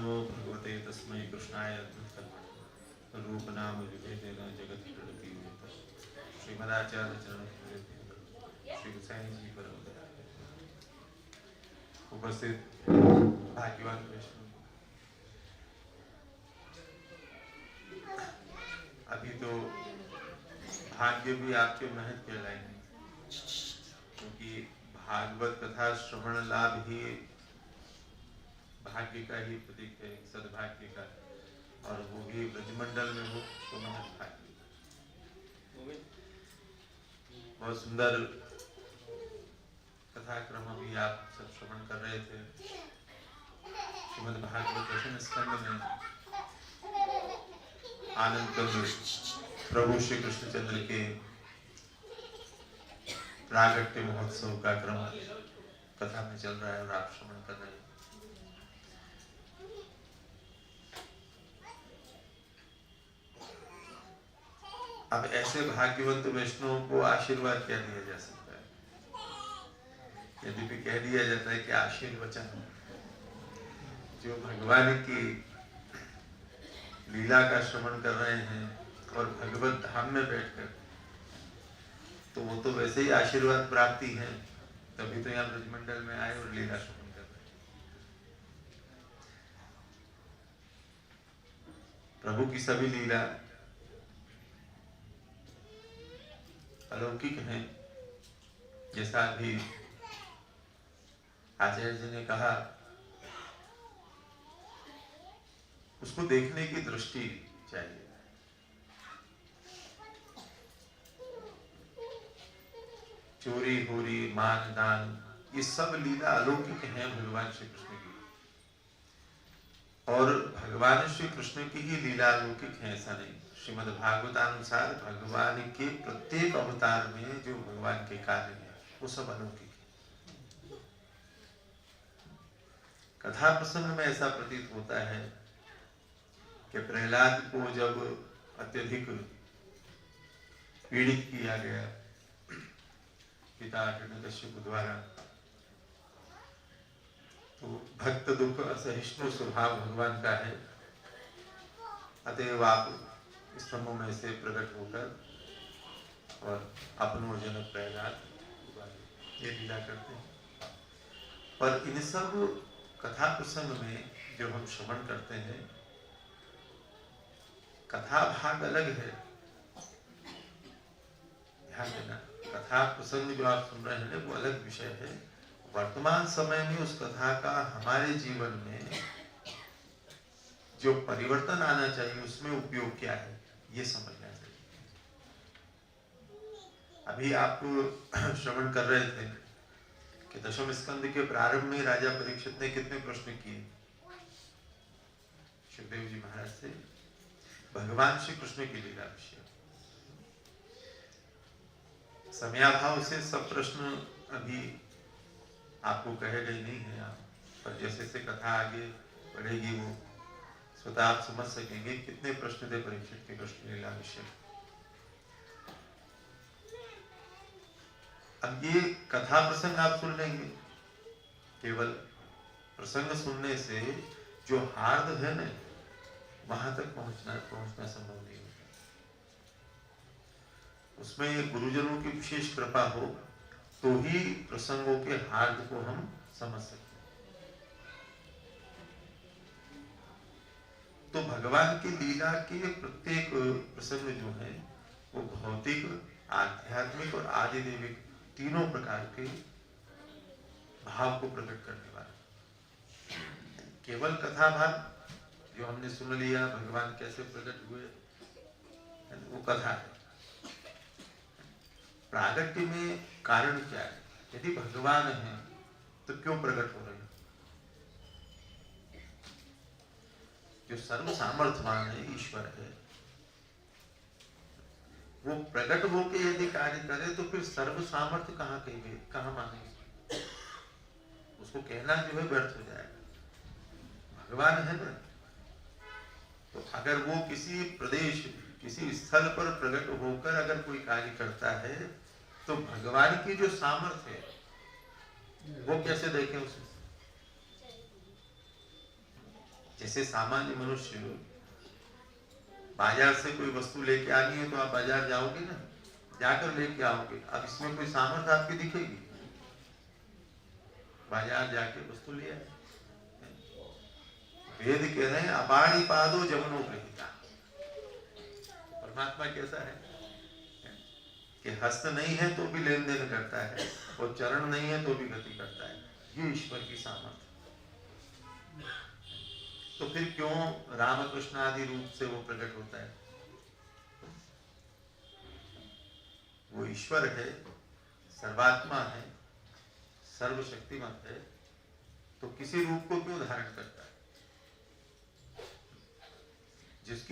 नमो भगवते तस्मै कृष्णाय तन्मय रूप नाम विभेदेन जगत प्रणति श्रीमदाचार्य चरण श्री गोसाई जी पर उपस्थित भाग्यवान वैष्णव, अभी तो भाग्य भी आपके महत्व कहलाएंगे, क्योंकि भागवत कथा श्रवण लाभ ही भाग्य का ही प्रतीक है, सद्भाग्य का, और वो भी ब्रजमंडल में हो तो महत भाग्य। बहुत सुंदर कथाक्रम अभी आप सब श्रवण कर रहे थे। श्रीमद् भागवत दशम स्कंद में आनंद कंद प्रभु श्री कृष्णचंद्र के प्रागट्य महोत्सव का क्रम कथा में चल रहा है और आप श्रवण कर रहे हैं। अब ऐसे भाग्यवंत वैष्णवों को आशीर्वाद क्या दिया जा सकता है? यद्यपि कह दिया जाता है कि आशीर्वचन, जो भगवान की लीला का श्रवण कर रहे हैं और भगवत धाम में बैठकर, तो वो तो वैसे ही आशीर्वाद प्राप्ति है, तभी तो यहाँ ब्रजमंडल में आए और लीला श्रवण कर रहे हैं। प्रभु की सभी लीला अलौकिक हैं, जैसा अभी आचार्य जी ने कहा, उसको देखने की दृष्टि चाहिए। चोरी होरी मान दान, ये सब लीला अलौकिक हैं भगवान श्री कृष्ण की, और भगवान श्री कृष्ण की ही लीला अलौकिक है ऐसा नहीं। श्रीमद् भागवतानुसार भगवान के प्रत्येक अवतार में जो भगवान के कार्य हैं वो सब अलौकिक है। कथा प्रसंग में ऐसा प्रतीत होता है कि प्रहलाद को जब अत्यधिक पीड़ित किया गया पिता हिरण्यकश्यप द्वारा, तो भक्त दुख असहिष्णु स्वभाव भगवान का है, अतएव आप स्तंभों में से प्रकट होकर और अपनो जनक प्रहलाद ये लीला करते हैं। पर इन सब कथा प्रसंग में जो हम श्रवण करते हैं, कथा भाग अलग है। ध्यान देना, कथा प्रसंग जो आप सुन रहे हैं वो अलग विषय है। वर्तमान समय में उस कथा का हमारे जीवन में जो परिवर्तन आना चाहिए उसमें उपयोग क्या है, ये समझना चाहिए। अभी आप श्रवण कर रहे थे कि दशम स्कंद के प्रारंभ में राजा परीक्षित ने कितने प्रश्न किए सुखदेव जी महाराज से भगवान श्री कृष्ण की लीला विषय। समयाभाव से सब प्रश्न अभी आपको कहे गए नहीं है, आप पर जैसे जैसे कथा आगे बढ़ेगी वो स्वतः आप समझ सकेंगे कितने प्रश्न थे परीक्षित के कृष्ण लीला विषय। अब ये कथा प्रसंग आप सुन लेंगे, केवल प्रसंग सुनने से जो हार्द है ना वहां तक पहुंचना संभव नहीं होता। उसमें गुरुजनों की विशेष कृपा हो तो ही प्रसंगों के हार्द को हम समझ सकते हैं। तो भगवान की लीला के प्रत्येक प्रसंग जो है वो भौतिक, आध्यात्मिक और आदिदेविक तीनों प्रकार के भाव को प्रकट करने वाला। केवल कथा भाग जो हमने सुन लिया, भगवान कैसे प्रकट हुए, वो कथा है। प्रागट्य में कारण क्या है? यदि भगवान है तो क्यों प्रकट हो रहे हैं? जो सर्व सामर्थ्यवान है, ईश्वर है, वो प्रकट होके यदि कार्य करे तो फिर सर्व सामर्थ्य कहाँ मानेंगे? उसको कहना जो है व्यर्थ हो जाएगा। भगवान है ना, तो अगर वो किसी प्रदेश, किसी स्थल पर प्रकट होकर अगर कोई कार्य करता है तो भगवान की जो सामर्थ्य है वो कैसे देखें उसे? जैसे सामान्य मनुष्य बाजार से कोई वस्तु लेके आनी है तो आप बाजार जाओगे ना, जाकर लेके आओगे। अब इसमें कोई सामर्थ्य आपकी दिखेगी? बाजार जाके वस्तु ले आए। वेद कह रहे हैं अपाणी पादो जमनो ग्रहिता। परमात्मा कैसा है कि हस्त नहीं है तो भी लेन देन करता है और चरण नहीं है तो भी गति करता है। ये ईश्वर की सामर्थ्य। तो फिर क्यों रामकृष्ण आदि रूप से वो प्रकट होता है? वो ईश्वर है, सर्वात्मा है, सर्वशक्तिमान है, तो किसी रूप को क्यों धारण करता है? जिसकी